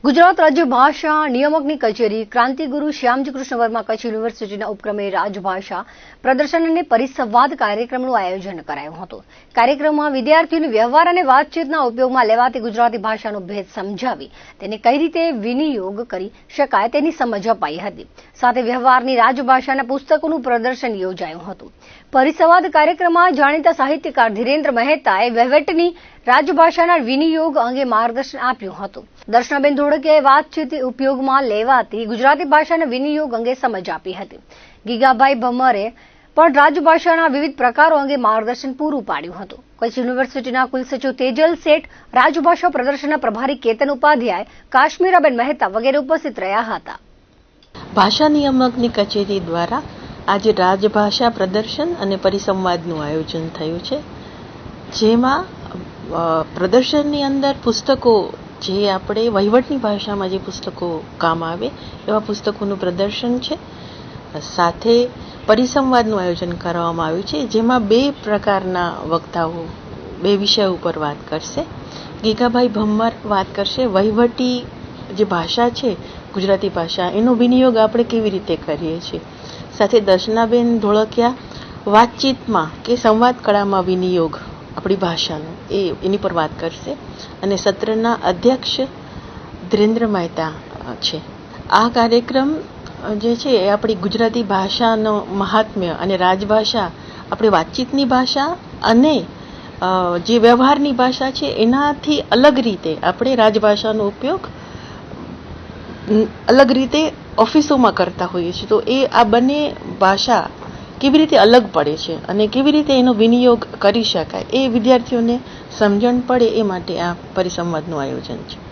ગુજરાત રાજ્ય ભાષા નિયામકની કચેરી ક્રાંતિગુરુ શ્યામજી કૃષ્ણ વર્મા કચ્છ યુનિવર્સિટીના ઉપક્રમે રાજભાષા પ્રદર્શન અને પરિસંવાદ કાર્યક્રમનું આયોજન કરાયું હતું. કાર્યક્રમમાં વિદ્યાર્થીઓને વ્યવહાર અને વાતચીતના ઉપયોગમાં લેવાતી ગુજરાતી ભાષાનો ભેદ સમજાવી તેને કઈ રીતે વિનિયોગ કરી શકાય તેની સમજ અપાઈ હતી. સાથે વ્યવહારની રાજભાષાના પુસ્તકોનું પ્રદર્શન યોજાયું હતું. પરિસંવાદ કાર્યક્રમમાં જાણીતા સાહિત્યકાર ધીરેન્દ્ર મહેતાએ વહીવટની રાજભાષાના વિનિયોગ અંગે માર્ગદર્શન આપ્યું હતું. દર્શનાબેન ધોળકિયાએ વાતચીત ઉપયોગમાં લેવાતી ગુજરાતી ભાષાના વિનિયોગ અંગે સમજ આપી હતી. ગીગાભાઈ ભમરે પણ રાજભાષાના વિવિધ પ્રકારો અંગે માર્ગદર્શન પૂરું પાડ્યું હતું. કચ્છ યુનિવર્સિટીના કુલસચિવ તેજલ શેઠ, રાજભાષા પ્રદર્શનના પ્રભારી કેતન ઉપાધ્યાય, કાશ્મીરાબેન મહેતા વગેરે ઉપસ્થિત રહ્યા હતા. ભાષા નિયામકની કચેરી દ્વારા આજે રાજભાષા પ્રદર્શન અને પરિસંવાદનું આયોજન થયું છે, જેમાં પ્રદર્શનની અંદર પુસ્તકો જે આપણે વહીવટની ભાષામાં જે પુસ્તકો કામ આવે એવા પુસ્તકોનું પ્રદર્શન છે. સાથે પરિસંવાદનું આયોજન કરવામાં આવ્યું છે, જેમાં 2 પ્રકારના વક્તાઓ 2 વિષયો ઉપર વાત કરશે. ગીગાભાઈ ભમ્મર વાત કરશે વહીવટી જે ભાષા છે ગુજરાતી ભાષા, એનો વિનિયોગ આપણે કેવી રીતે કરીએ છીએ. સાથે દર્શનાબેન ધોળકિયા વાતચીતમાં કે સંવાદ કળામાં વિનિયોગ આપણી ભાષાનો એની પર વાત કરશે. અને સત્રના અધ્યક્ષ ધીરેન્દ્ર મહેતા છે. આ કાર્યક્રમ જે છે એ આપણી ગુજરાતી ભાષાનો મહાત્મ્ય અને રાજભાષા આપણી વાતચીતની ભાષા અને જે વ્યવહારની ભાષા છે એનાથી અલગ રીતે આપણે રાજભાષાનો ઉપયોગ અલગ રીતે ઓફિસોમાં કરતા હોઈએ છીએ. તો આ બંને ભાષા કેવી રીતે અલગ પડે છે અને કેવી રીતે એનો વિનિયોગ કરી શકાય એ વિદ્યાર્થીઓને સમજણ પડે એ માટે આ પરિસંવાદનું આયોજન છે.